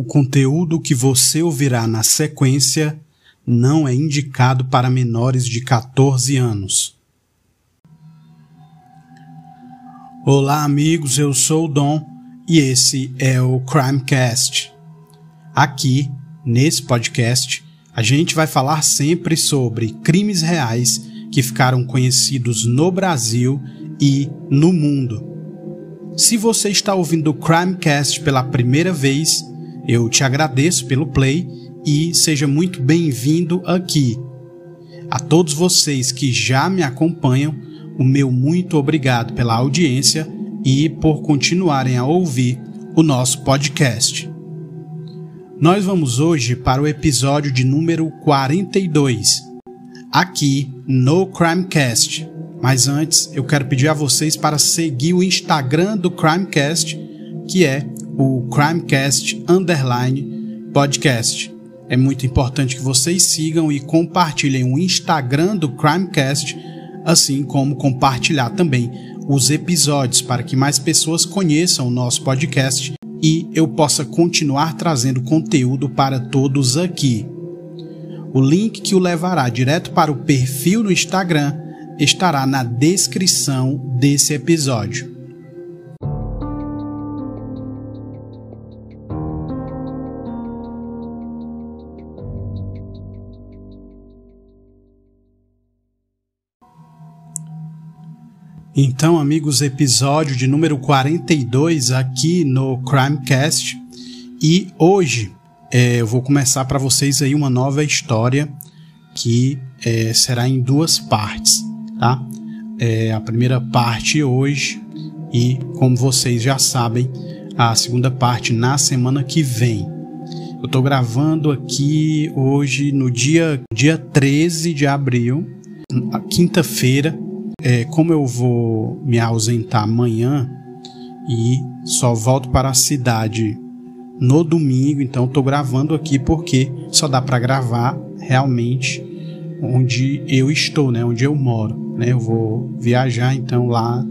O conteúdo que você ouvirá na sequência não é indicado para menores de 14 anos. Olá, amigos, eu sou o Dom e esse é o Crimecast. Aqui, nesse podcast, a gente vai falar sempre sobre crimes reais que ficaram conhecidos no Brasil e no mundo. Se você está ouvindo o Crimecast pela primeira vez, eu te agradeço pelo play e seja muito bem-vindo aqui. A todos vocês que já me acompanham, o meu muito obrigado pela audiência e por continuarem a ouvir o nosso podcast. Nós vamos hoje para o episódio de número 42, aqui no Crimecast. Mas antes, eu quero pedir a vocês para seguir o Instagram do Crimecast, que é o Crimecast_podcast. É muito importante que vocês sigam e compartilhem o Instagram do Crimecast, assim como compartilhar também os episódios para que mais pessoas conheçam o nosso podcast e eu possa continuar trazendo conteúdo para todos aqui. O link que o levará direto para o perfil no Instagram estará na descrição desse episódio. Então, amigos, episódio de número 42 aqui no Crimecast. E hoje eu vou começar para vocês aí uma nova história que será em duas partes, tá? A primeira parte hoje e, como vocês já sabem, a segunda parte na semana que vem. Eu estou gravando aqui hoje no dia 13 de abril, quinta-feira. Como eu vou me ausentar amanhã e só volto para a cidade no domingo, então estou gravando aqui porque só dá para gravar realmente onde eu estou, né? Onde eu moro, né? Eu vou viajar, então lá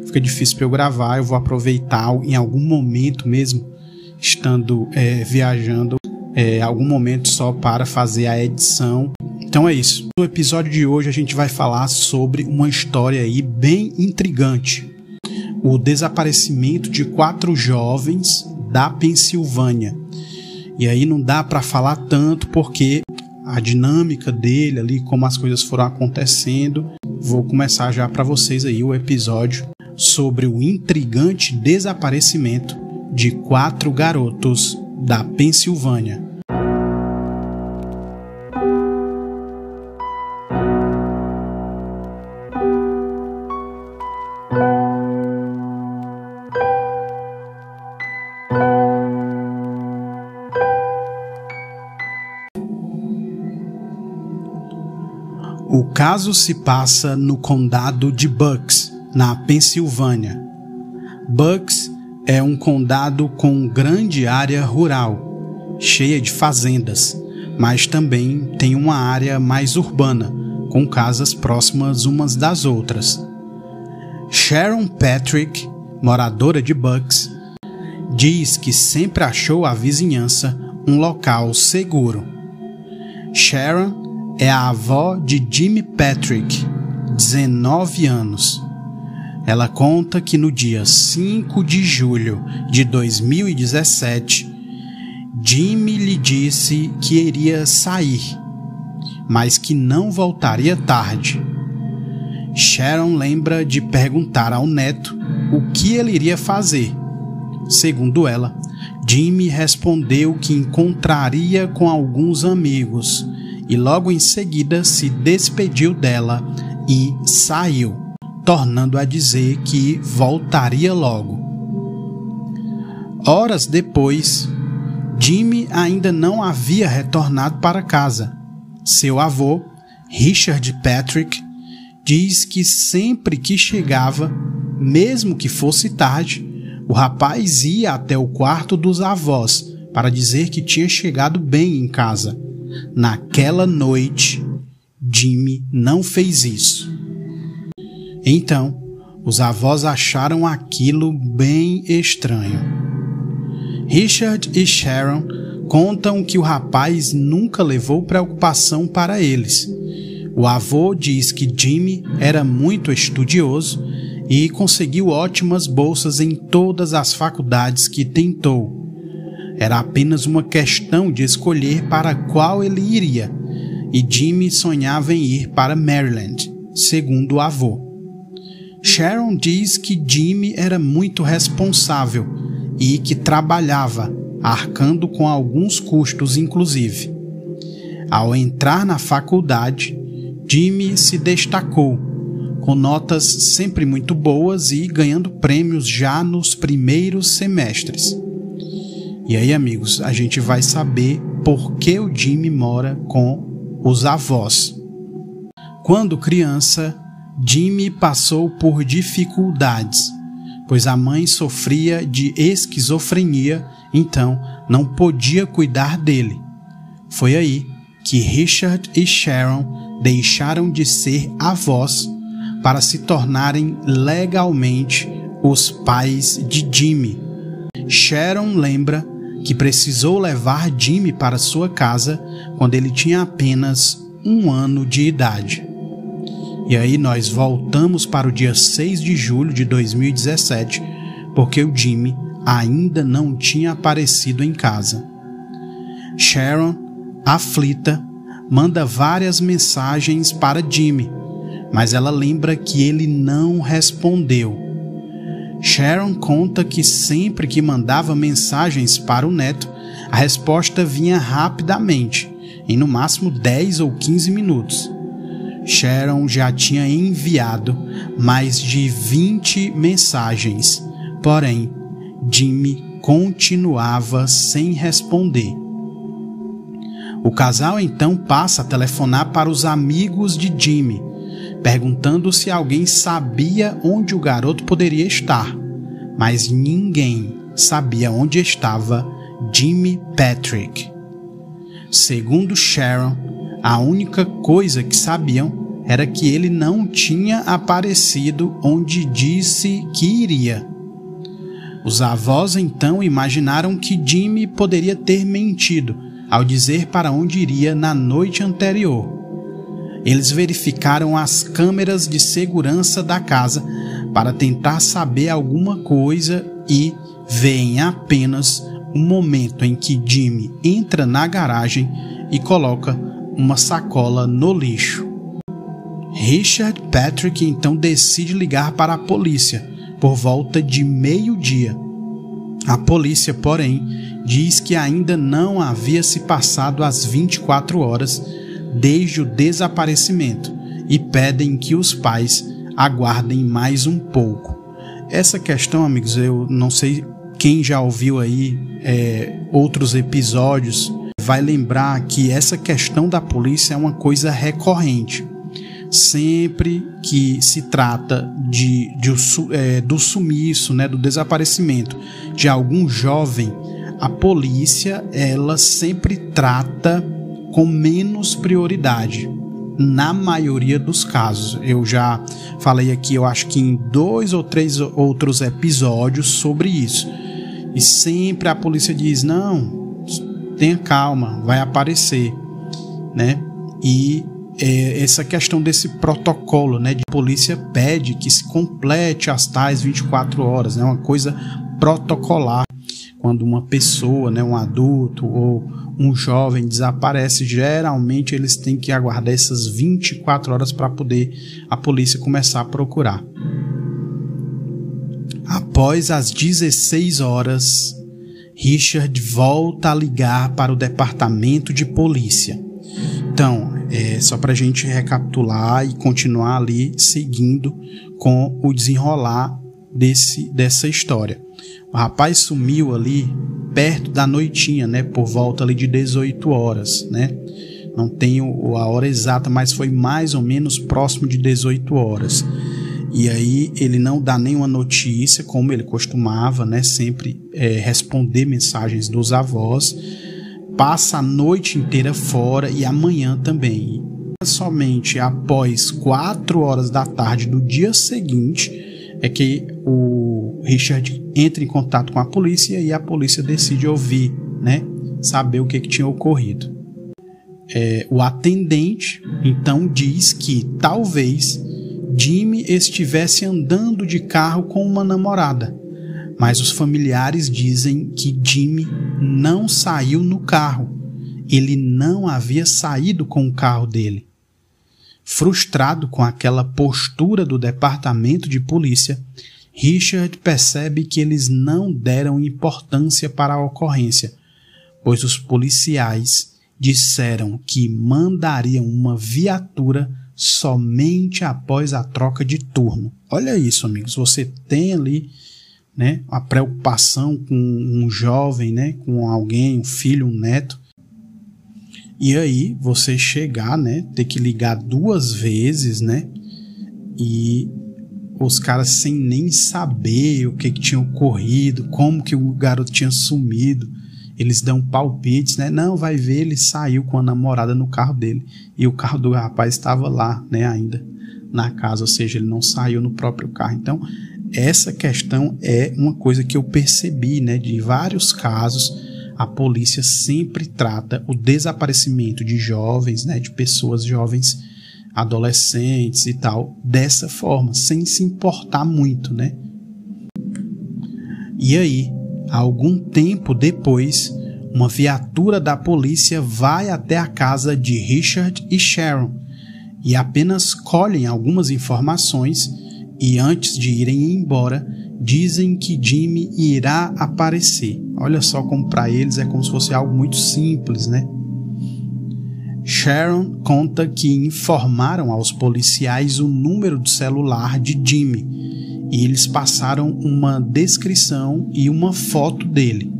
fica difícil para eu gravar. Eu vou aproveitar em algum momento mesmo, estando viajando, algum momento só para fazer a edição. Então é isso. No episódio de hoje a gente vai falar sobre uma história aí bem intrigante. O desaparecimento de 4 jovens da Pensilvânia. E aí não dá para falar tanto porque a dinâmica dele ali, como as coisas foram acontecendo. Vou começar já para vocês aí o episódio sobre o intrigante desaparecimento de 4 garotos da Pensilvânia. O caso se passa no condado de Bucks, na Pensilvânia. Bucks é um condado com grande área rural, cheia de fazendas, mas também tem uma área mais urbana, com casas próximas umas das outras. Sharon Patrick, moradora de Bucks, diz que sempre achou a vizinhança um local seguro. Sharon é a avó de Jimmy Patrick, 19 anos. Ela conta que no dia 5 de julho de 2017, Jimmy lhe disse que iria sair, mas que não voltaria tarde. Sharon lembra de perguntar ao neto o que ele iria fazer. Segundo ela, Jimmy respondeu que encontraria com alguns amigos e logo em seguida se despediu dela e saiu, tornando a dizer que voltaria logo. Horas depois, Jimmy ainda não havia retornado para casa. Seu avô, Richard Patrick, diz que sempre que chegava, mesmo que fosse tarde, o rapaz ia até o quarto dos avós para dizer que tinha chegado bem em casa. Naquela noite, Jimmy não fez isso. Então, os avós acharam aquilo bem estranho. Richard e Sharon contam que o rapaz nunca levou preocupação para eles. O avô diz que Jimmy era muito estudioso e conseguiu ótimas bolsas em todas as faculdades que tentou. Era apenas uma questão de escolher para qual ele iria, e Jimmy sonhava em ir para Maryland, segundo o avô. Sharon diz que Jimmy era muito responsável e que trabalhava, arcando com alguns custos inclusive. Ao entrar na faculdade, Jimmy se destacou, com notas sempre muito boas e ganhando prêmios já nos primeiros semestres. E aí, amigos, a gente vai saber por que o Jimmy mora com os avós. Quando criança, Jimmy passou por dificuldades, pois a mãe sofria de esquizofrenia, então não podia cuidar dele. Foi aí que Richard e Sharon deixaram de ser avós para se tornarem legalmente os pais de Jimmy. Sharon lembra que precisou levar Jimmy para sua casa quando ele tinha apenas 1 ano de idade. E aí nós voltamos para o dia 6 de julho de 2017, porque o Jimmy ainda não tinha aparecido em casa. Sharon, aflita, manda várias mensagens para Jimmy, mas ela lembra que ele não respondeu. Sharon conta que sempre que mandava mensagens para o neto, a resposta vinha rapidamente, em no máximo 10 ou 15 minutos. Sharon já tinha enviado mais de 20 mensagens, porém, Jimmy continuava sem responder. O casal então passa a telefonar para os amigos de Jimmy, perguntando se alguém sabia onde o garoto poderia estar, mas ninguém sabia onde estava Jimmy Patrick. Segundo Sharon, a única coisa que sabiam era que ele não tinha aparecido onde disse que iria. Os avós então imaginaram que Jimmy poderia ter mentido ao dizer para onde iria na noite anterior. Eles verificaram as câmeras de segurança da casa para tentar saber alguma coisa e veem apenas o momento em que Jimmy entra na garagem e coloca uma sacola no lixo. Richard Patrick então decide ligar para a polícia por volta de meio-dia. A polícia, porém, diz que ainda não havia se passado as 24 horas desde o desaparecimento e pedem que os pais aguardem mais um pouco. Essa questão, amigos, eu não sei quem já ouviu aí outros episódios, vai lembrar que essa questão da polícia é uma coisa recorrente. Sempre que se trata do sumiço, do desaparecimento de algum jovem, a polícia ela sempre trata com menos prioridade, na maioria dos casos. Eu já falei aqui, eu acho que em 2 ou 3 outros episódios sobre isso. E sempre a polícia diz, não, tenha calma, vai aparecer, né? E essa questão desse protocolo, né, de polícia pede que se complete as tais 24 horas, né, uma coisa protocolar. Quando uma pessoa, né, um adulto ou um jovem desaparece, geralmente eles têm que aguardar essas 24 horas para poder a polícia começar a procurar. Após as 16 horas, Richard volta a ligar para o departamento de polícia. Então, só para a gente recapitular e continuar ali seguindo com o desenrolar dessa história. O rapaz sumiu ali perto da noitinha, né, por volta ali de 18 horas, né? Não tenho a hora exata, mas foi mais ou menos próximo de 18 horas. E aí ele não dá nenhuma notícia, como ele costumava, né, sempre responder mensagens dos avós. Passa a noite inteira fora e amanhã também. Somente após 4 horas da tarde do dia seguinte é que o Richard entra em contato com a polícia e a polícia decide ouvir, né, saber o que tinha ocorrido. O atendente então diz que talvez Jimmy estivesse andando de carro com uma namorada, mas os familiares dizem que Jimmy não saiu no carro. Ele não havia saído com o carro dele. Frustrado com aquela postura do departamento de polícia, Richard percebe que eles não deram importância para a ocorrência, pois os policiais disseram que mandariam uma viatura somente após a troca de turno. Olha isso, amigos. Você tem ali, né, a preocupação com um jovem, né, com alguém, um filho, um neto. E aí você chegar, né, ter que ligar 2 vezes, né, e os caras sem nem saber o que tinha ocorrido, como que o garoto tinha sumido. Eles dão palpites, né? Não, vai ver, ele saiu com a namorada no carro dele. E o carro do rapaz estava lá, né, ainda na casa, ou seja, ele não saiu no próprio carro. Então, essa questão é uma coisa que eu percebi, né, de vários casos. A polícia sempre trata o desaparecimento de jovens, né, de pessoas jovens, adolescentes e tal, dessa forma, sem se importar muito, né? E aí, algum tempo depois, uma viatura da polícia vai até a casa de Richard e Sharon e apenas colhem algumas informações e antes de irem embora, dizem que Jimmy irá aparecer. Olha só como para eles é como se fosse algo muito simples, né? Sharon conta que informaram aos policiais o número do celular de Jimmy e eles passaram uma descrição e uma foto dele.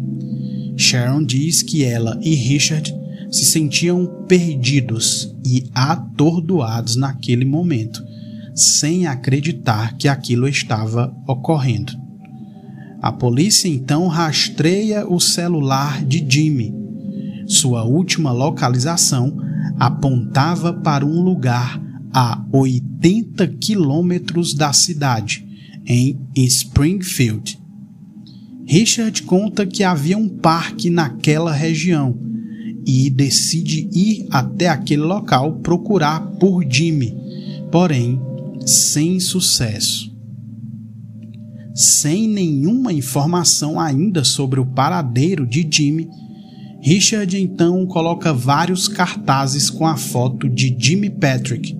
Sharon diz que ela e Richard se sentiam perdidos e atordoados naquele momento, sem acreditar que aquilo estava ocorrendo. A polícia então rastreia o celular de Jimmy. Sua última localização apontava para um lugar a 80 quilômetros da cidade, em Springfield. Richard conta que havia um parque naquela região e decide ir até aquele local procurar por Jimmy, porém sem sucesso. Sem nenhuma informação ainda sobre o paradeiro de Jimmy, Richard então coloca vários cartazes com a foto de Jimmy Patrick.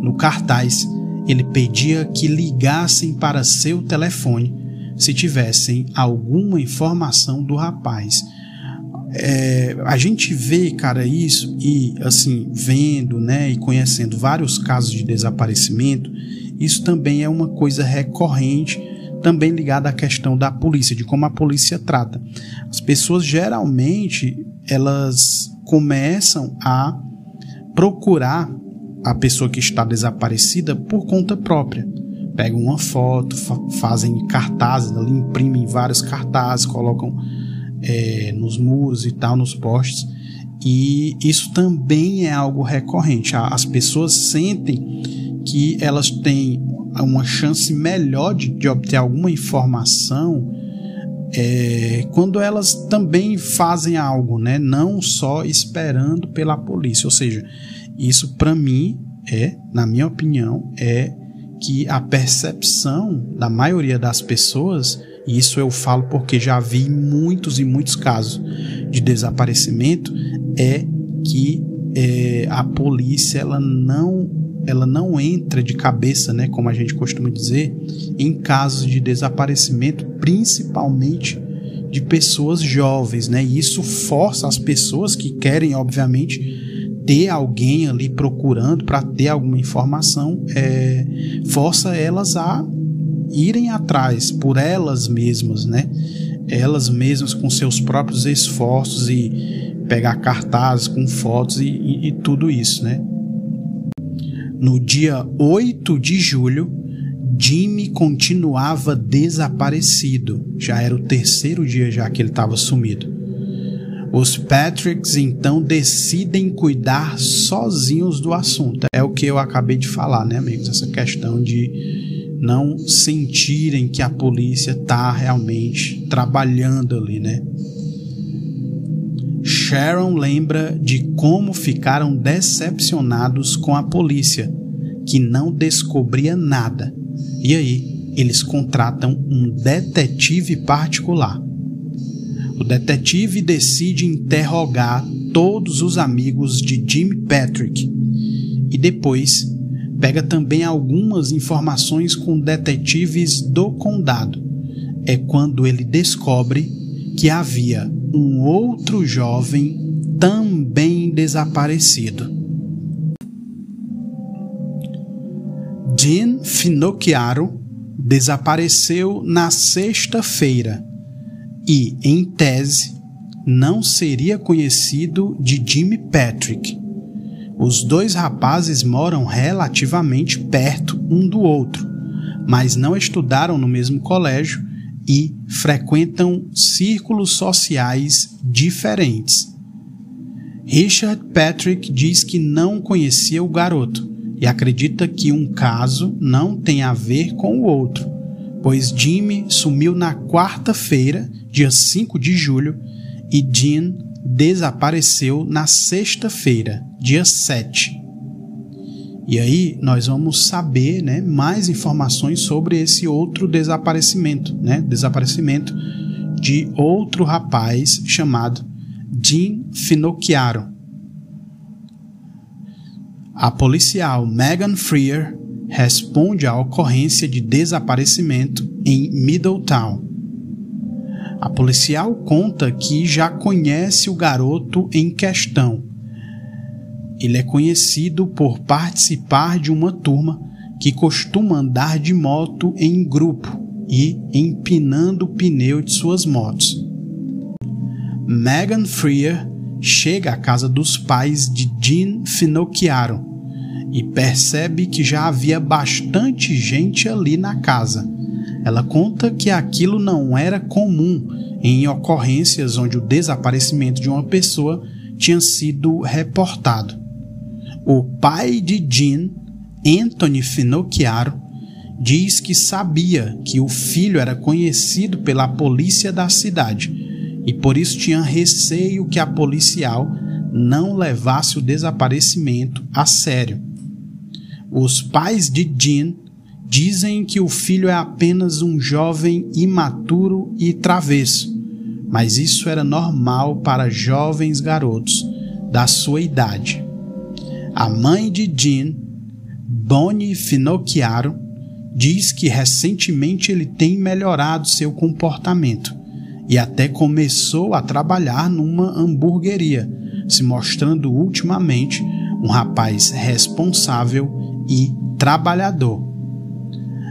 No cartaz, ele pedia que ligassem para seu telefone se tivessem alguma informação do rapaz. A gente vê, cara, isso e assim, vendo, né, e conhecendo vários casos de desaparecimento, isso também é uma coisa recorrente, também ligada à questão da polícia, de como a polícia trata. As pessoas geralmente elas começam a procurar a pessoa que está desaparecida por conta própria. Pegam uma foto, fazem cartazes, ali, imprimem vários cartazes, colocam nos muros e tal, nos postes. E isso também é algo recorrente. As pessoas sentem que elas têm uma chance melhor de obter alguma informação quando elas também fazem algo, né? Não só esperando pela polícia. Ou seja, isso para mim na minha opinião, que a percepção da maioria das pessoas, e isso eu falo porque já vi muitos e muitos casos de desaparecimento, é que a polícia ela não entra de cabeça, né, como a gente costuma dizer, em casos de desaparecimento, principalmente de pessoas jovens, né? E isso força as pessoas que querem, obviamente, ter alguém ali procurando para ter alguma informação, força elas a irem atrás por elas mesmas, né? Elas mesmas com seus próprios esforços e pegar cartazes com fotos e tudo isso, né? No dia 8 de julho, Jimmy continuava desaparecido. Já era o 3º dia já que ele estava sumido. Os Patricks então decidem cuidar sozinhos do assunto. É o que eu acabei de falar, né, amigos? Essa questão de não sentirem que a polícia está realmente trabalhando ali, né? Sharon lembra de como ficaram decepcionados com a polícia, que não descobria nada. E aí, eles contratam um detetive particular. O detetive decide interrogar todos os amigos de Jim Patrick e depois pega também algumas informações com detetives do condado. É quando ele descobre que havia um outro jovem também desaparecido. Dean Finocchiaro desapareceu na sexta-feira e, em tese, não seria conhecido de Jimmy Patrick. Os dois rapazes moram relativamente perto um do outro, mas não estudaram no mesmo colégio e frequentam círculos sociais diferentes. Richard Patrick diz que não conhecia o garoto e acredita que um caso não tem a ver com o outro, pois Jimmy sumiu na quarta-feira, dia 5 de julho, e Dean desapareceu na sexta-feira, dia 7. E aí nós vamos saber, né, mais informações sobre esse outro desaparecimento, né, desaparecimento de outro rapaz chamado Dean Finocchiaro. A policial Megan Freer responde à ocorrência de desaparecimento em Middletown. A policial conta que já conhece o garoto em questão. Ele é conhecido por participar de uma turma que costuma andar de moto em grupo e empinando o pneu de suas motos. Megan Freer chega à casa dos pais de Dean Finocchiaro e percebe que já havia bastante gente ali na casa. Ela conta que aquilo não era comum em ocorrências onde o desaparecimento de uma pessoa tinha sido reportado. O pai de Dean, Anthony Finocchiaro, diz que sabia que o filho era conhecido pela polícia da cidade e por isso tinha receio que a policial não levasse o desaparecimento a sério. Os pais de Dean dizem que o filho é apenas um jovem imaturo e travesso, mas isso era normal para jovens garotos da sua idade. A mãe de Dean, Bonnie Finocchiaro, diz que recentemente ele tem melhorado seu comportamento e até começou a trabalhar numa hamburgueria, se mostrando ultimamente um rapaz responsável e trabalhador.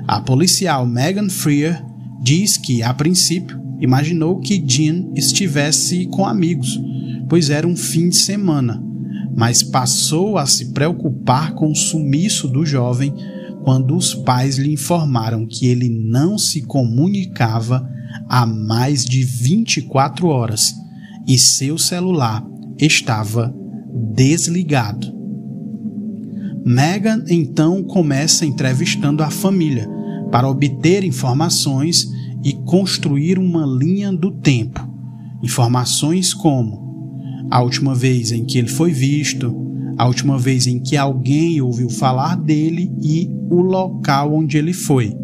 A policial Megan Freer diz que, a princípio, imaginou que Dean estivesse com amigos, pois era um fim de semana, mas passou a se preocupar com o sumiço do jovem quando os pais lhe informaram que ele não se comunicava há mais de 24 horas e seu celular estava desligado. Megan então começa entrevistando a família para obter informações e construir uma linha do tempo. Informações como a última vez em que ele foi visto, a última vez em que alguém ouviu falar dele e o local onde ele foi.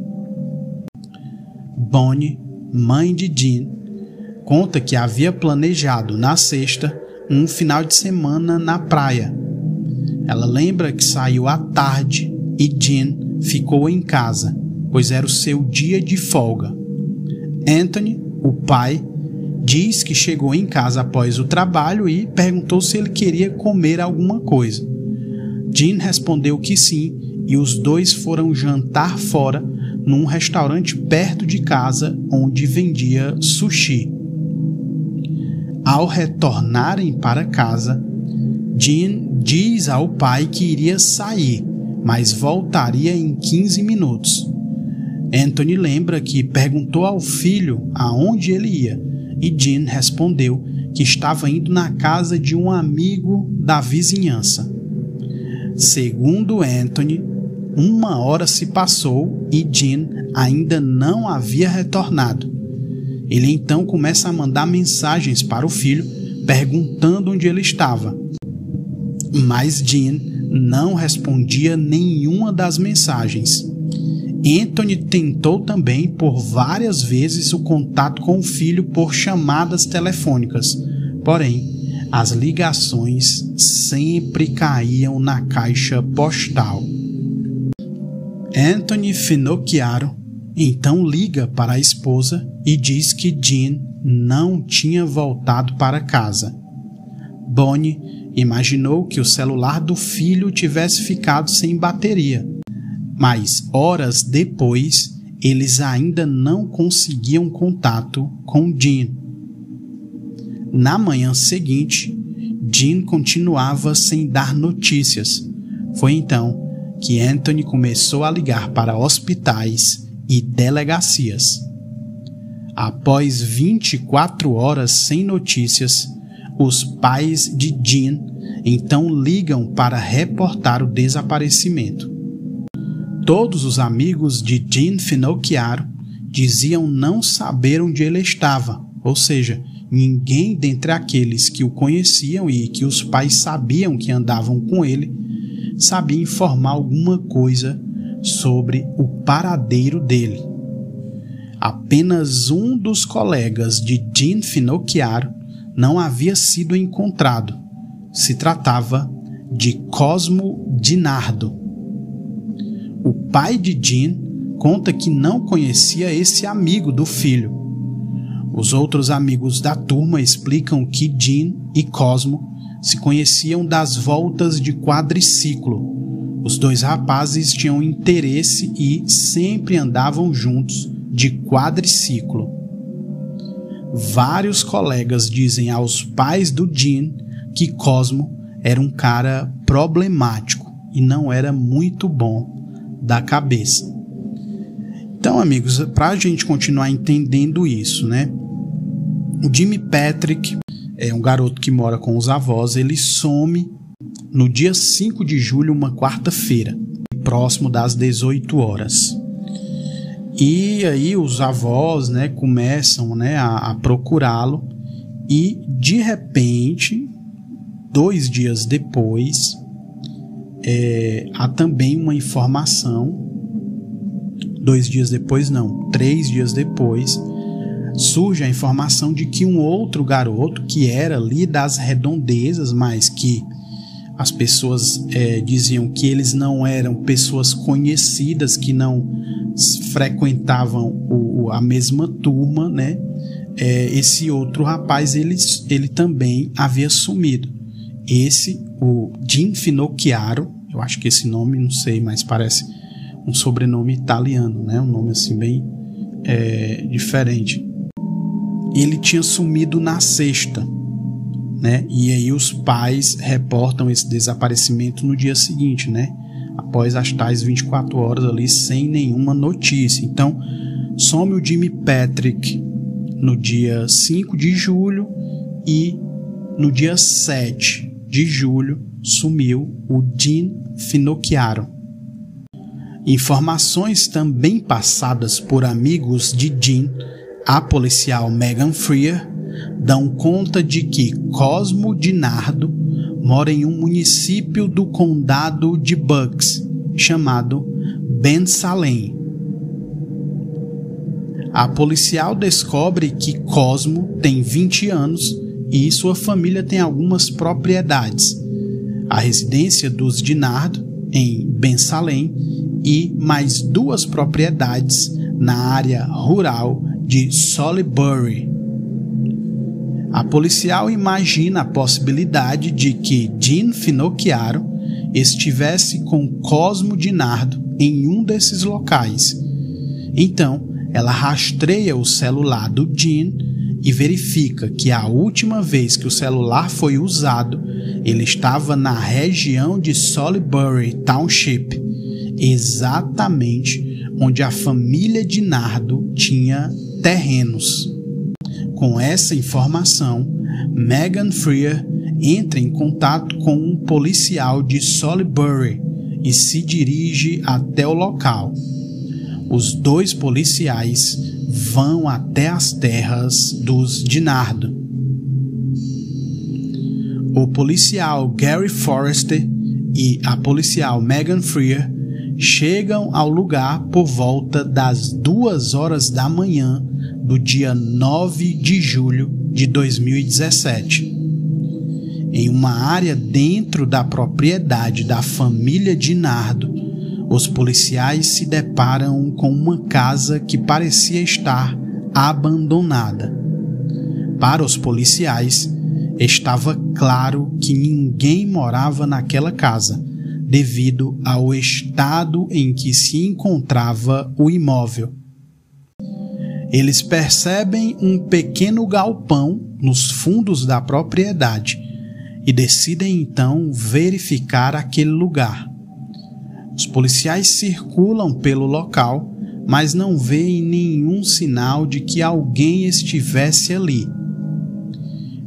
Bonnie, mãe de Dean, conta que havia planejado na sexta um final de semana na praia. Ela lembra que saiu à tarde e Dean ficou em casa, pois era o seu dia de folga. Anthony, o pai, diz que chegou em casa após o trabalho e perguntou se ele queria comer alguma coisa. Dean respondeu que sim e os dois foram jantar fora num restaurante perto de casa onde vendia sushi. Ao retornarem para casa, Dean diz ao pai que iria sair, mas voltaria em 15 minutos. Anthony lembra que perguntou ao filho aonde ele ia, e Dean respondeu que estava indo na casa de um amigo da vizinhança. Segundo Anthony, 1 hora se passou e Jean ainda não havia retornado. Ele então começa a mandar mensagens para o filho, perguntando onde ele estava. Mas Jean não respondia nenhuma das mensagens. Anthony tentou também por várias vezes o contato com o filho por chamadas telefônicas, porém, as ligações sempre caíam na caixa postal. Anthony Finocchiaro então liga para a esposa e diz que Jean não tinha voltado para casa. Bonnie imaginou que o celular do filho tivesse ficado sem bateria, mas horas depois eles ainda não conseguiam contato com Jean. Na manhã seguinte, Jean continuava sem dar notícias. Foi então que Anthony começou a ligar para hospitais e delegacias. Após 24 horas sem notícias, os pais de Jean então ligam para reportar o desaparecimento. Todos os amigos de Jean Finocchiaro diziam não saber onde ele estava, ou seja, ninguém dentre aqueles que o conheciam e que os pais sabiam que andavam com ele sabia informar alguma coisa sobre o paradeiro dele. Apenas um dos colegas de Jean Finocchiaro não havia sido encontrado. Se tratava de Cosmo DiNardo. O pai de Jean conta que não conhecia esse amigo do filho. Os outros amigos da turma explicam que Jean e Cosmo se conheciam das voltas de quadriciclo. Os dois rapazes tinham interesse e sempre andavam juntos de quadriciclo. Vários colegas dizem aos pais do Jean que Cosmo era um cara problemático e não era muito bom da cabeça. Então, amigos, para a gente continuar entendendo isso, né? O Jimmy Patrick é um garoto que mora com os avós. Ele some no dia 5 de julho, uma quarta-feira, próximo das 18 horas. E aí os avós, né, começam, né, a procurá-lo e, de repente, 2 dias depois, há também uma informação, 2 dias depois não, 3 dias depois, surge a informação de que um outro garoto, que era ali das redondezas, mas que as pessoas diziam que eles não eram pessoas conhecidas, que não frequentavam a mesma turma, né? Esse outro rapaz, ele também havia sumido. O Jean Finocchiaro, eu acho que esse nome, não sei, mas parece um sobrenome italiano, né? Um nome assim bem diferente. Ele tinha sumido na sexta, né? E aí os pais reportam esse desaparecimento no dia seguinte, né? Após as tais 24 horas ali sem nenhuma notícia. Então, some o Jimmy Patrick no dia 5 de julho e no dia 7 de julho sumiu o Jean Finocchiaro. Informações também passadas por amigos de Jean, a policial Megan Freer, dão conta de que Cosmo DiNardo mora em um município do condado de Bucks, chamado Ben Salem. A policial descobre que Cosmo tem 20 anos e sua família tem algumas propriedades. A residência dos DiNardo, em Ben Salem, e mais 2 propriedades na área rural de Salisbury. A policial imagina a possibilidade de que Jean Finocchiaro estivesse com Cosmo DiNardo em um desses locais. Então, ela rastreia o celular do Jean e verifica que a última vez que o celular foi usado, ele estava na região de Salisbury Township, exatamente onde a família DiNardo tinha terrenos. Com essa informação, Megan Freer entra em contato com um policial de Salisbury e se dirige até o local. Os 2 policiais vão até as terras dos Dinardo. O policial Gary Forrester e a policial Megan Freer chegam ao lugar por volta das 2 horas da manhã do dia 9 de julho de 2017. Em uma área dentro da propriedade da família Dinardo, os policiais se deparam com uma casa que parecia estar abandonada. Para os policiais, estava claro que ninguém morava naquela casa, devido ao estado em que se encontrava o imóvel. Eles percebem um pequeno galpão nos fundos da propriedade e decidem então verificar aquele lugar. Os policiais circulam pelo local, mas não veem nenhum sinal de que alguém estivesse ali.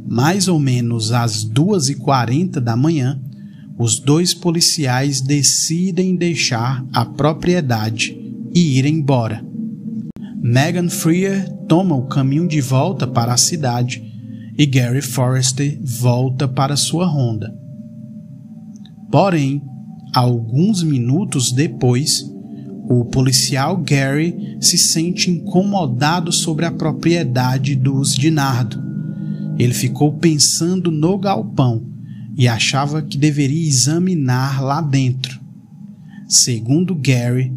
Mais ou menos às 2h40 da manhã, os 2 policiais decidem deixar a propriedade e ir embora. Megan Freer toma o caminho de volta para a cidade e Gary Forrester volta para sua ronda. Porém, alguns minutos depois, o policial Gary se sente incomodado sobre a propriedade dos Dinardo. Ele ficou pensando no galpão e achava que deveria examinar lá dentro. Segundo Gary,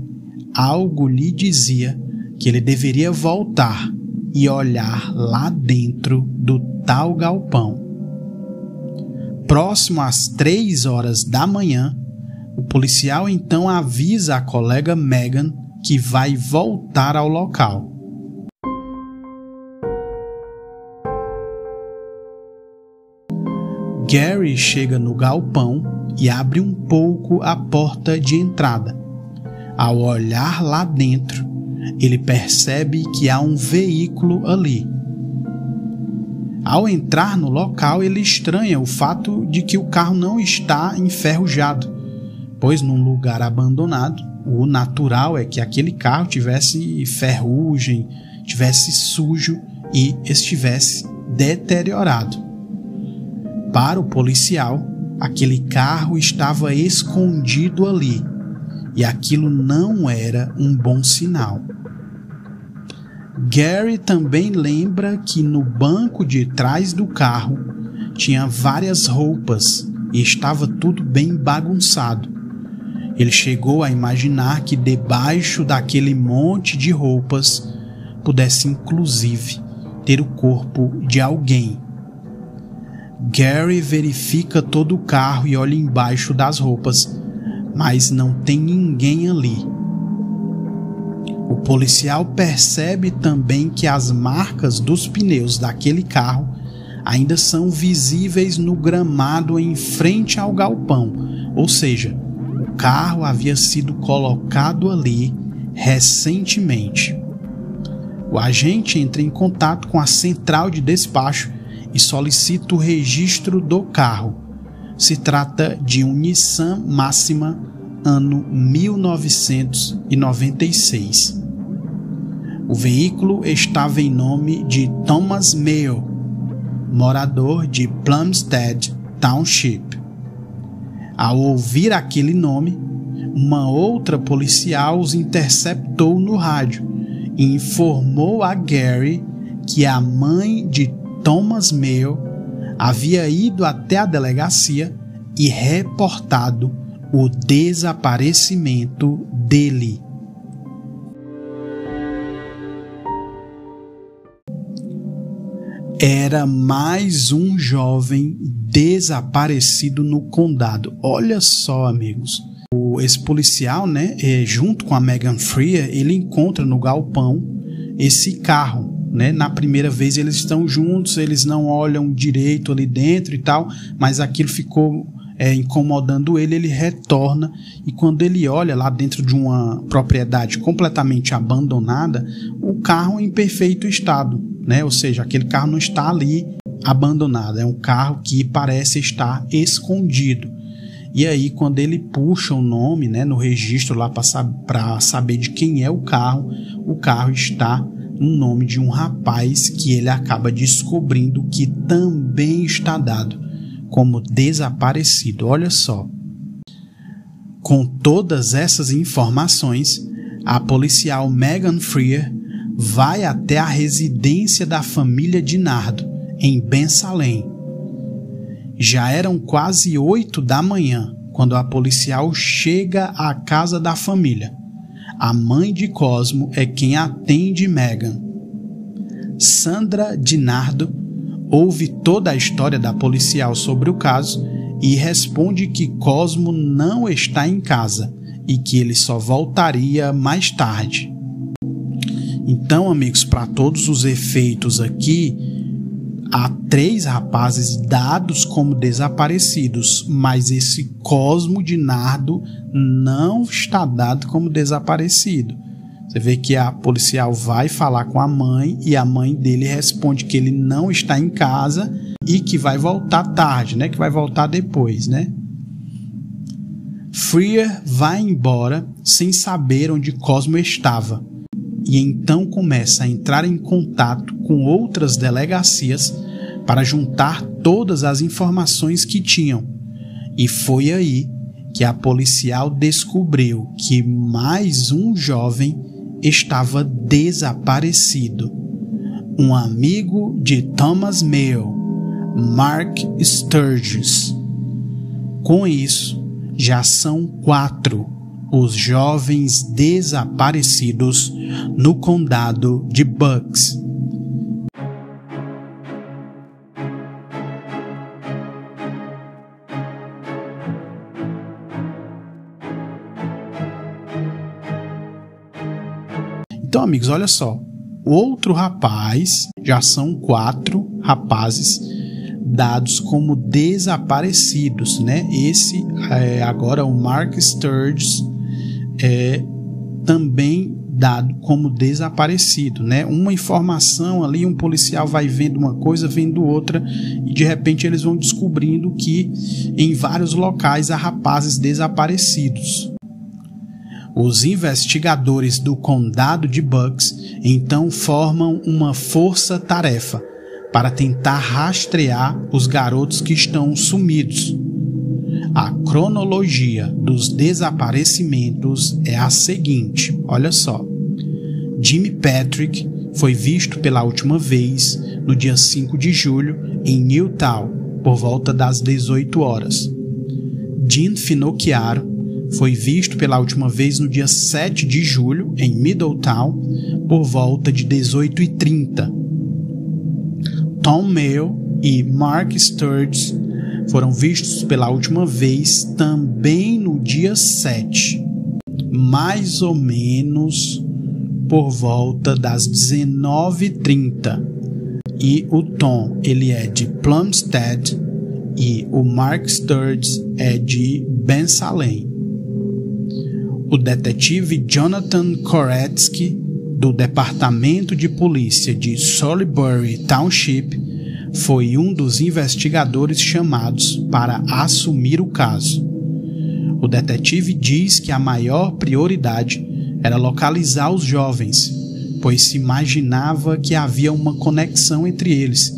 algo lhe dizia que ele deveria voltar e olhar lá dentro do tal galpão. Próximo às 3 horas da manhã, o policial então avisa a colega Megan que vai voltar ao local. Gary chega no galpão e abre um pouco a porta de entrada. Ao olhar lá dentro, ele percebe que há um veículo ali. Ao entrar no local, ele estranha o fato de que o carro não está enferrujado, pois num lugar abandonado, o natural é que aquele carro tivesse ferrugem, tivesse sujo e estivesse deteriorado. Para o policial, aquele carro estava escondido ali, e aquilo não era um bom sinal. Gary também lembra que no banco de trás do carro tinha várias roupas e estava tudo bem bagunçado. Ele chegou a imaginar que debaixo daquele monte de roupas pudesse inclusive ter o corpo de alguém. Gary verifica todo o carro e olha embaixo das roupas, mas não tem ninguém ali. O policial percebe também que as marcas dos pneus daquele carro ainda são visíveis no gramado em frente ao galpão, ou seja, o carro havia sido colocado ali recentemente. O agente entra em contato com a central de despacho e solicita o registro do carro. Se trata de um Nissan Maxima ano 1996. O veículo estava em nome de Thomas Mayo, morador de Plumstead Township. Ao ouvir aquele nome, uma outra policial os interceptou no rádio e informou a Gary que a mãe de Thomas Mayo havia ido até a delegacia e reportado o desaparecimento dele. Era mais um jovem desaparecido no condado. Olha só, amigos. Esse policial, junto com a Megan Freer, ele encontra no galpão esse carro. Na primeira vez eles estão juntos, eles não olham direito ali dentro e tal, mas aquilo ficou incomodando ele, ele retorna e quando ele olha lá dentro de uma propriedade completamente abandonada, o carro em perfeito estado, ou seja, aquele carro não está ali abandonado, é um carro que parece estar escondido. E aí, quando ele puxa o nome, né, no registro lá para saber de quem é o carro está no nome de um rapaz que ele acaba descobrindo que também está dado como desaparecido. Olha só. Com todas essas informações, a policial Megan Freer vai até a residência da família Dinardo, em Ben Salem. Já eram quase 8 da manhã quando a policial chega à casa da família. A mãe de Cosmo é quem atende Megan. Sandra Dinardo ouve toda a história da policial sobre o caso e responde que Cosmo não está em casa e que ele só voltaria mais tarde. Então, amigos, para todos os efeitos aqui, há 3 rapazes dados como desaparecidos, mas esse Cosmo Dinardo não está dado como desaparecido. Você vê que a policial vai falar com a mãe e a mãe dele responde que ele não está em casa e que vai voltar tarde, né? Que vai voltar depois, né? Freer vai embora sem saber onde Cosmo estava e então começa a entrar em contato com outras delegacias para juntar todas as informações que tinham. E foi aí que a policial descobriu que mais um jovem estava desaparecido. Um amigo de Thomas Mayo, Mark Sturgis. Com isso, já são 4 os jovens desaparecidos no condado de Bucks. Então, amigos, olha só. Outro rapaz, já são 4 rapazes dados como desaparecidos, né? Esse, agora o Mark Sturgis, também dado como desaparecido, né? Uma informação ali, um policial vai vendo uma coisa, vendo outra, e de repente eles vão descobrindo que em vários locais há rapazes desaparecidos. Os investigadores do condado de Bucks então formam uma força-tarefa para tentar rastrear os garotos que estão sumidos. A cronologia dos desaparecimentos é a seguinte, olha só. Jimmy Patrick foi visto pela última vez no dia 5 de julho em Newtown, por volta das 18 horas. Jean Finocchiaro foi visto pela última vez no dia 7 de julho em Middletown, por volta de 18h30. Tom Mayo e Mark Sturgis foram vistos pela última vez também no dia 7, mais ou menos por volta das 19h30. E o Tom, ele é de Plumstead e o Mark Sturgis é de Ben Salem. O detetive Jonathan Koretsky, do Departamento de Polícia de Salisbury Township, foi um dos investigadores chamados para assumir o caso. O detetive diz que a maior prioridade era localizar os jovens, pois se imaginava que havia uma conexão entre eles.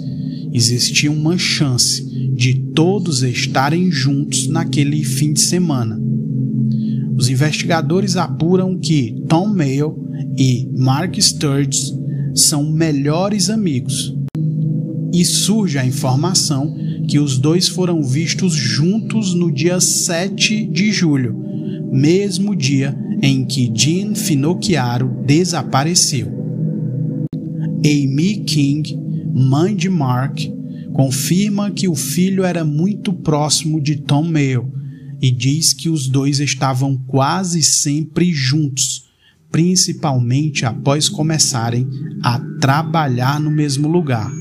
Existia uma chance de todos estarem juntos naquele fim de semana. Os investigadores apuram que Tom Mayo e Mark Sturgis são melhores amigos. E surge a informação que os dois foram vistos juntos no dia 7 de julho, mesmo dia em que Jean Finocchiaro desapareceu. Amy King, mãe de Mark, confirma que o filho era muito próximo de Tom Mayo e diz que os dois estavam quase sempre juntos, principalmente após começarem a trabalhar no mesmo lugar.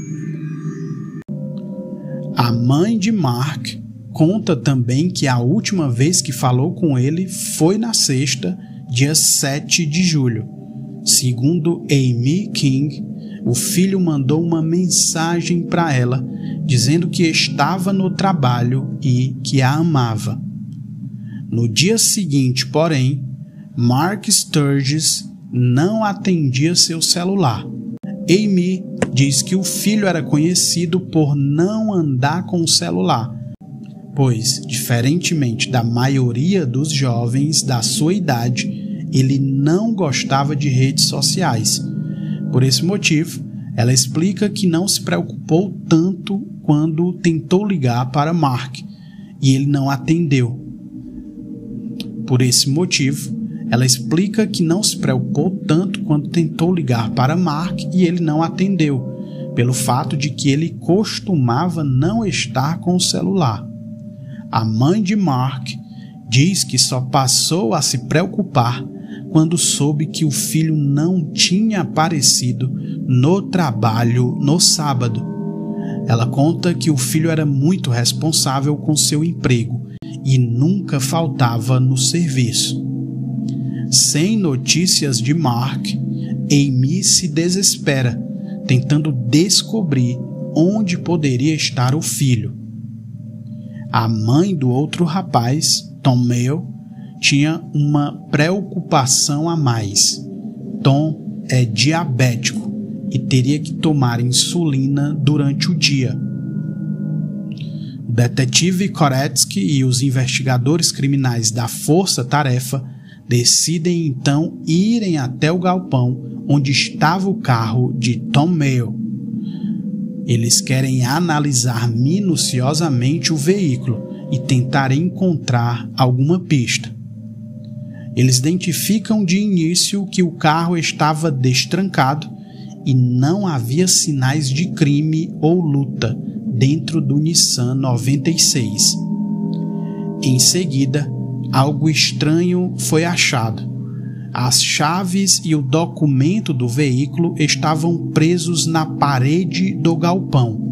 A mãe de Mark conta também que a última vez que falou com ele foi na sexta, dia 7 de julho. Segundo Amy King, o filho mandou uma mensagem para ela, dizendo que estava no trabalho e que a amava. No dia seguinte, porém, Mark Sturgis não atendia seu celular. Amy diz que o filho era conhecido por não andar com o celular, pois, diferentemente da maioria dos jovens da sua idade, ele não gostava de redes sociais. Por esse motivo, ela explica que não se preocupou tanto quando tentou ligar para Mark e ele não atendeu. Por esse motivo, ela explica que não se preocupou tanto quando tentou ligar para Mark e ele não atendeu, pelo fato de que ele costumava não estar com o celular. A mãe de Mark diz que só passou a se preocupar quando soube que o filho não tinha aparecido no trabalho no sábado. Ela conta que o filho era muito responsável com seu emprego e nunca faltava no serviço. Sem notícias de Mark, Amy se desespera, tentando descobrir onde poderia estar o filho. A mãe do outro rapaz, Tom Mayo, tinha uma preocupação a mais. Tom é diabético e teria que tomar insulina durante o dia. O detetive Koretsky e os investigadores criminais da Força Tarefa decidem então irem até o galpão onde estava o carro de Tom Mayo. Eles querem analisar minuciosamente o veículo e tentar encontrar alguma pista. Eles identificam de início que o carro estava destrancado e não havia sinais de crime ou luta dentro do Nissan 96. Em seguida, algo estranho foi achado. As chaves e o documento do veículo estavam presos na parede do galpão.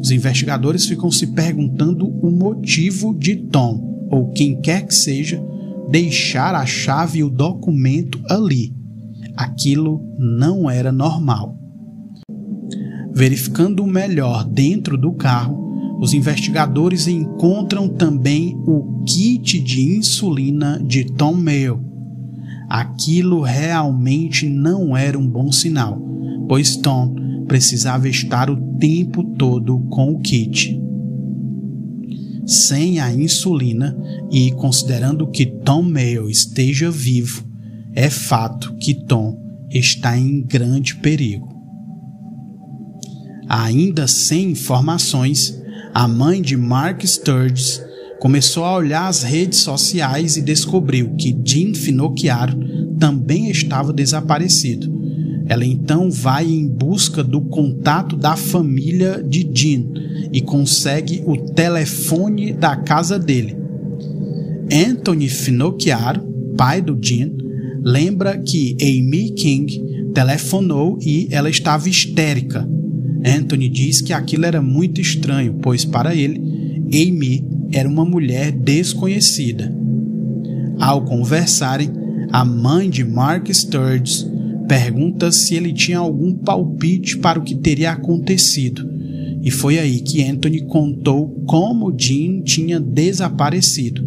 Os investigadores ficam se perguntando o motivo de Tom, ou quem quer que seja, deixar a chave e o documento ali. Aquilo não era normal. Verificando melhor dentro do carro, os investigadores encontram também o kit de insulina de Tom Mayo. Aquilo realmente não era um bom sinal, pois Tom precisava estar o tempo todo com o kit. Sem a insulina e considerando que Tom Mayo esteja vivo, é fato que Tom está em grande perigo. Ainda sem informações, a mãe de Mark Sturgis começou a olhar as redes sociais e descobriu que Jean Finocchiaro também estava desaparecido. Ela então vai em busca do contato da família de Jean e consegue o telefone da casa dele. Anthony Finocchiaro, pai do Jean, lembra que Amy King telefonou e ela estava histérica. Anthony diz que aquilo era muito estranho, pois para ele, Amy era uma mulher desconhecida. Ao conversarem, a mãe de Mark Sturgis pergunta se ele tinha algum palpite para o que teria acontecido. E foi aí que Anthony contou como Jean tinha desaparecido.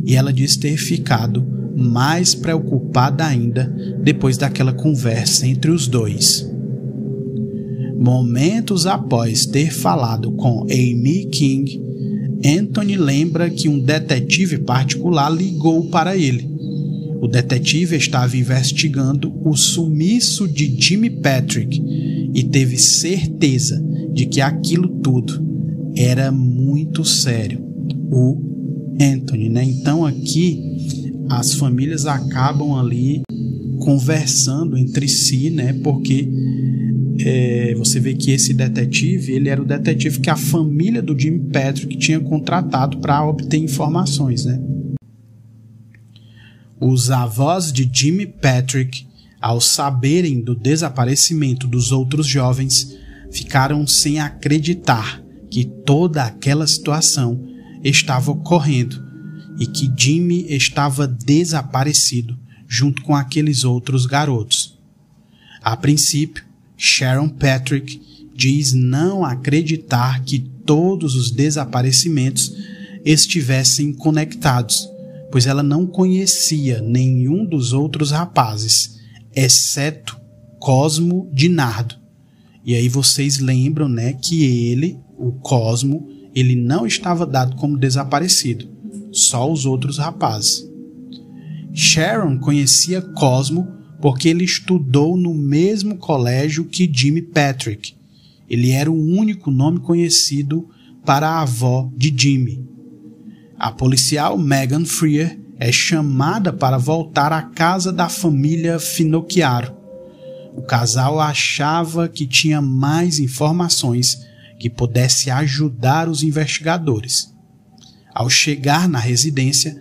E ela diz ter ficado mais preocupada ainda depois daquela conversa entre os dois. Momentos após ter falado com Amy King, Anthony lembra que um detetive particular ligou para ele. O detetive estava investigando o sumiço de Jimmy Patrick e teve certeza de que aquilo tudo era muito sério. O Anthony, né? Então aqui as famílias acabam ali conversando entre si, né? Porque você vê que esse detetive, ele era o detetive que a família do Jimmy Patrick tinha contratado para obter informações, né? Os avós de Jimmy Patrick, ao saberem do desaparecimento dos outros jovens, ficaram sem acreditar que toda aquela situação estava ocorrendo e que Jimmy estava desaparecido junto com aqueles outros garotos. A princípio, Sharon Patrick diz não acreditar que todos os desaparecimentos estivessem conectados, pois ela não conhecia nenhum dos outros rapazes, exceto Cosmo Dinardo. E aí vocês lembram, né, que ele, o Cosmo, ele não estava dado como desaparecido, só os outros rapazes. Sharon conhecia Cosmo porque ele estudou no mesmo colégio que Jimmy Patrick. Ele era o único nome conhecido para a avó de Jimmy. A policial Megan Freer é chamada para voltar à casa da família Finocchiaro. O casal achava que tinha mais informações que pudesse ajudar os investigadores. Ao chegar na residência,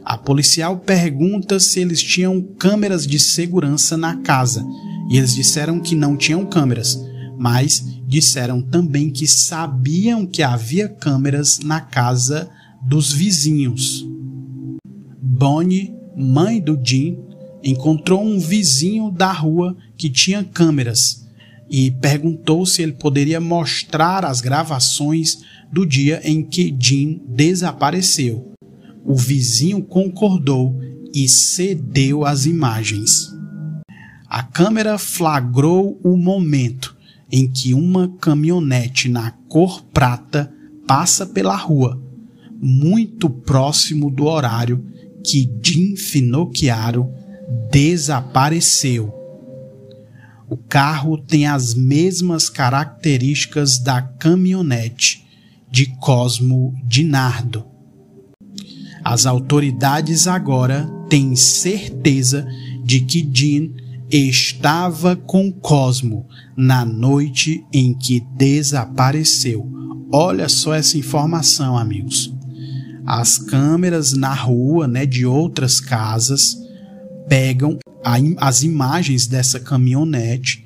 a policial pergunta se eles tinham câmeras de segurança na casa, e eles disseram que não tinham câmeras, mas disseram também que sabiam que havia câmeras na casa dos vizinhos. Bonnie, mãe do Jim, encontrou um vizinho da rua que tinha câmeras e perguntou se ele poderia mostrar as gravações do dia em que Jim desapareceu. O vizinho concordou e cedeu as imagens. A câmera flagrou o momento em que uma caminhonete na cor prata passa pela rua, muito próximo do horário que Jim Finocchiaro desapareceu. O carro tem as mesmas características da caminhonete de Cosmo Dinardo. As autoridades agora têm certeza de que Jim estava com Cosmo na noite em que desapareceu. Olha só essa informação, amigos. As câmeras na rua, né, de outras casas pegam as imagens dessa caminhonete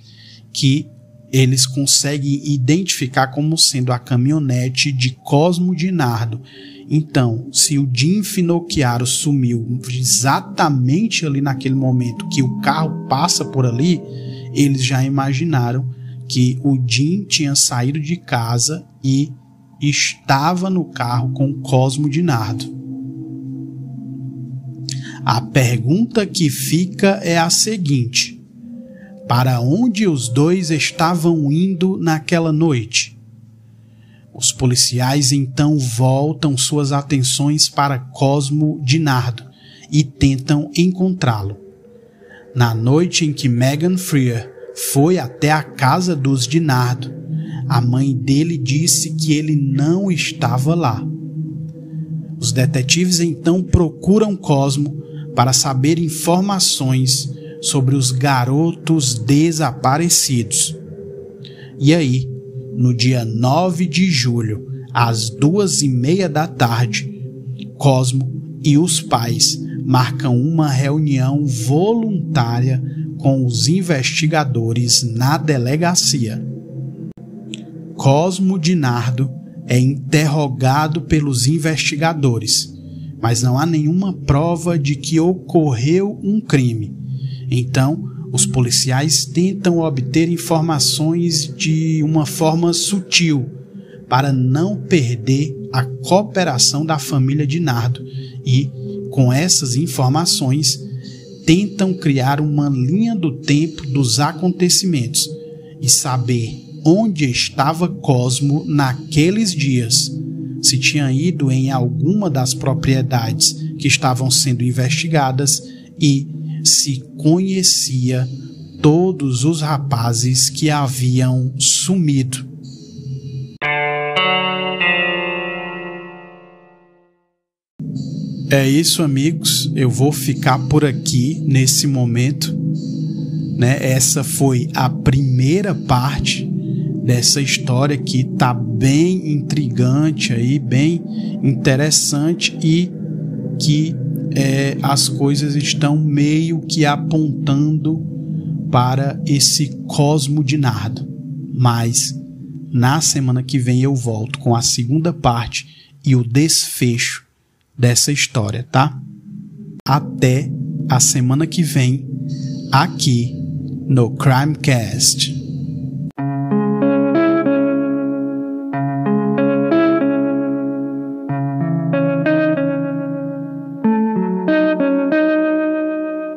que eles conseguem identificar como sendo a caminhonete de Cosmo Dinardo. Então, se o Jim Finocchiaro sumiu exatamente ali naquele momento que o carro passa por ali, eles já imaginaram que o Jim tinha saído de casa e estava no carro com Cosmo Dinardo. A pergunta que fica é a seguinte: para onde os dois estavam indo naquela noite? Os policiais então voltam suas atenções para Cosmo Dinardo e tentam encontrá-lo. Na noite em que Megan Freer foi até a casa dos Dinardo, a mãe dele disse que ele não estava lá. Os detetives então procuram Cosmo para saber informações sobre os garotos desaparecidos. E aí, no dia 9 de julho, às 2:30 da tarde, Cosmo e os pais marcam uma reunião voluntária com os investigadores na delegacia. Cosmo Dinardo é interrogado pelos investigadores, mas não há nenhuma prova de que ocorreu um crime. Então, os policiais tentam obter informações de uma forma sutil para não perder a cooperação da família Dinardo e, com essas informações, tentam criar uma linha do tempo dos acontecimentos e saber onde estava Cosmo naqueles dias, se tinha ido em alguma das propriedades que estavam sendo investigadas e se conhecia todos os rapazes que haviam sumido. É isso, amigos. Eu vou ficar por aqui nesse momento, né? Essa foi a primeira parte dessa história que tá bem intrigante aí, bem interessante e que as coisas estão meio que apontando para esse Cosmo Dinardo. Mas na semana que vem eu volto com a segunda parte e o desfecho dessa história, tá? Até a semana que vem aqui no Crimecast.